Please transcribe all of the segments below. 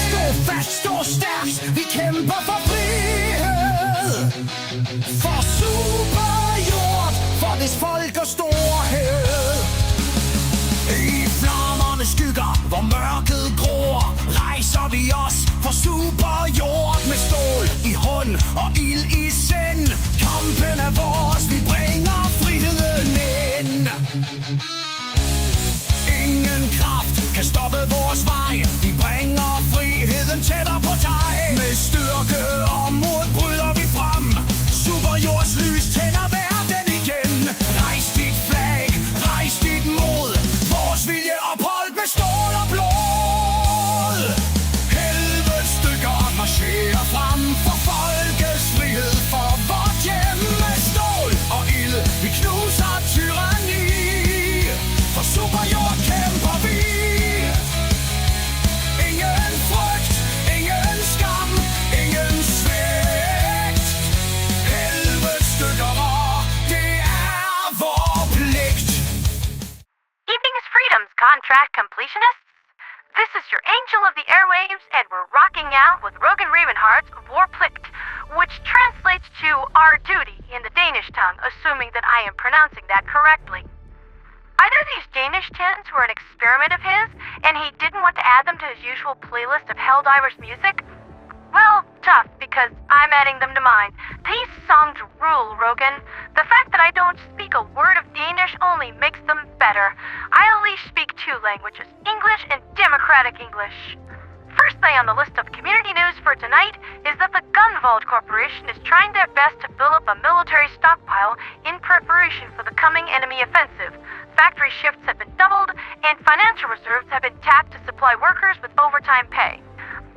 Stå fast, stå stærkt, vi kæmper for frihed. For superjord, for dets folk og storhed. I flammernes skygger, hvor mørket gror, rejser vi os for superjord. Med stål i hånd og ild i sind. Kampen er vores, vi bringer friheden ind. Ingen kraft kan stoppe vores vej. Vi bringer friheden tættere på dig. Med styrke og mod bryder vi frem. Superjords lys tænder verden igen. Rejs dit flag, rejs dit mod. Vores vilje opholdt med stål og blod. Helvede stykker marcherer frem for folkets frihed. For vort hjem med stål og ild. Vi knuser tyranni. For superjord kæmper vi. Ingen frygt, ingen skam, ingen svigt. Helvede stykker, det er vor pligt. Evening's Freedom's contract completionists. This is your angel of the airwaves, and we're rocking out with Rogan Ravenheart's Vorplicht, which translates to our duty in the Danish tongue, assuming that I am pronouncing that correctly. Either these Danish tunes were an experiment of his, and he didn't want to add them to his usual playlist of Helldivers music. Well, tough, because I'm adding them to mine. These songs rule, Rogan. The fact that I don't speak a word of Danish only makes them better. I only speak two languages, English and Democratic English. First thing on the list of community news for tonight is that the Gunvald Corporation is trying their best to build up a military stockpile in preparation for the coming enemy offensive. Factory shifts have been doubled, and financial reserves have been tapped to supply workers with overtime pay.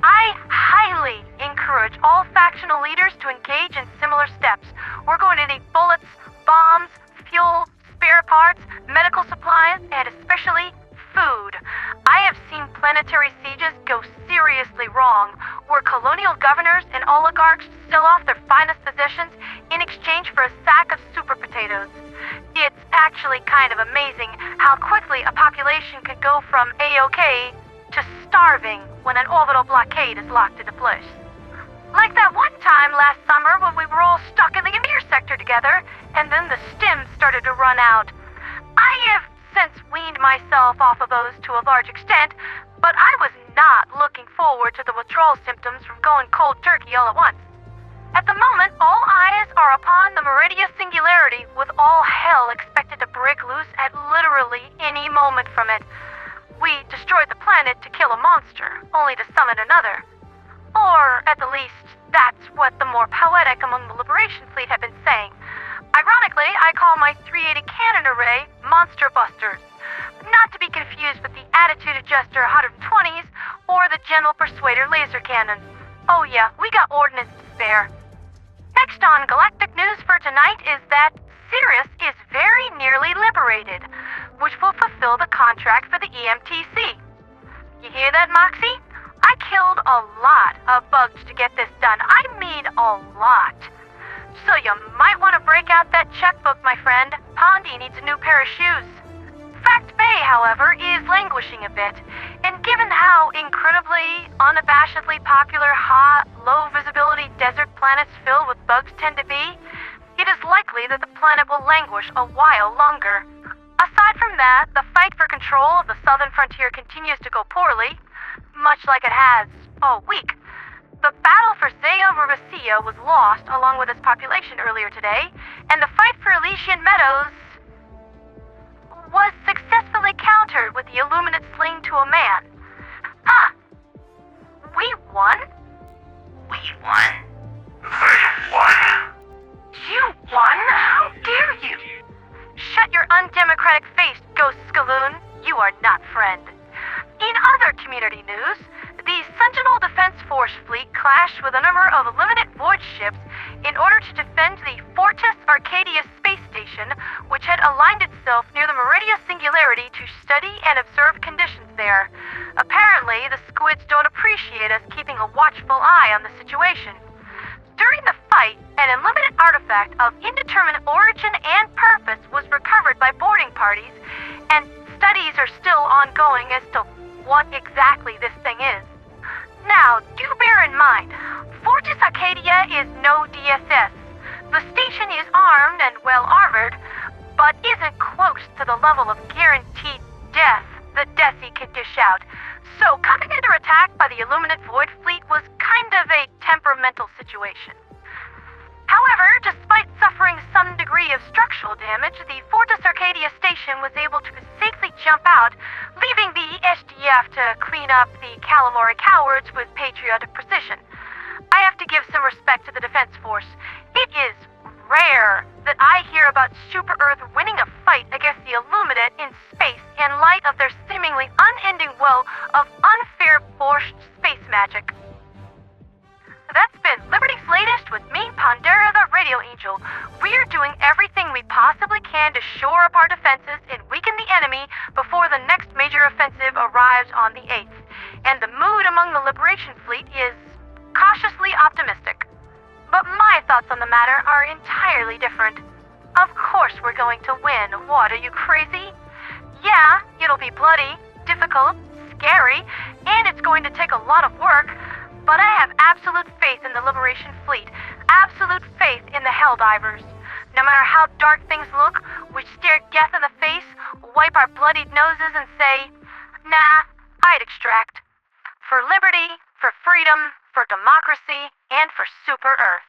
I highly encourage all factional leaders to engage in similar steps. We're going to need bullets, bombs, fuel, spare parts, medical supplies, and especially food. I have seen planetary sieges go seriously wrong, where colonial governors and oligarchs sell off their finest possessions in exchange for a sack of super potatoes. It's actually kind of amazing how quickly a population could go from A-OK to starving when an orbital blockade is locked into place. Like that one time last summer when we were all stuck in the Emir sector together, and then the stims started to run out. I have since weaned myself off of those to a large extent, but I was not looking forward to the withdrawal symptoms from going cold turkey all at once. At the moment, all eyes are upon the Meridia Singularity, with all hell expected to break loose at literally any moment from it. We destroyed the planet to kill a monster, only to summon another. Or, at the least, that's what the more poetic among the Liberation Fleet have been saying. Ironically, I call my 380 cannon array Monster Busters. Not to be confused with the Attitude Adjuster 120s or the General Persuader laser cannon. Oh yeah, we got ordnance to spare. Next on Galactic News for tonight is that Cirrus is very nearly liberated, which will fulfill the contract for the EMTC. You hear that, Moxie? I killed a lot of bugs to get this done. I mean a lot. So you might want to break out that checkbook, my friend. Pandion needs a new pair of shoes. Phact Bay, however, is languishing a bit, and given how incredibly, unabashedly popular, hot, low-visibility desert planets filled with bugs tend to be, it is likely that the planet will languish a while longer. Aside from that, the fight for control of the southern frontier continues to go poorly, much like it has all week. The battle for Zefia was lost along with its population earlier today, and the fight for Elysian Meadows was successfully countered with the Illuminate slain to a man. Huh. We won? We won? They won? You won? How dare you? Shut your undemocratic face, Ghost Skaloon. You are not friend. In other community news, the Sentinel Defense Force fleet clashed with a number of Illuminate void ships in order to defend the Fortis Arcadia space station, which had aligned itself near the Meridia Singularity to study and observe conditions there. Apparently, the squids don't appreciate us keeping a watchful eye on the situation. During the fight, an Illuminate artifact of indeterminate origin and purpose was recovered by boarding parties, and studies are still ongoing as to what exactly this thing is. Now, do bear in mind, Fortis Arcadia is no DSS. The station is armed and well-armored, but isn't close to the level of guaranteed death that Desi can dish out. So coming under attack by the Illuminate Void Fleet was kind of a temperamental situation. However, despite suffering some degree of structural damage, the Fortis Arcadia station was able to safely jump out, leaving the SDF to clean up the Calamari cowards with patriotic precision. I have to give some respect to the Defense Force. It is rare that I hear about Super Earth winning a fight against the Illuminate in space in light of their seemingly unending woe of unfair forced space magic. That's been Liberty's latest with me, Pandera the Radio Angel. We're doing everything we possibly can to shore up our defenses and weaken the enemy before the next major offensive arrives on the 8th. And the mood among the Liberation Fleet is cautiously optimistic. But my thoughts on the matter are entirely different. Of course we're going to win. What, are you crazy? Yeah, it'll be bloody, difficult, scary, and it's going to take a lot of work. But I have absolute faith in the Liberation Fleet, absolute faith in the Helldivers. No matter how dark things look, we stare death in the face, wipe our bloodied noses and say, nah, I'd extract. For liberty, for freedom, for democracy, and for Super Earth.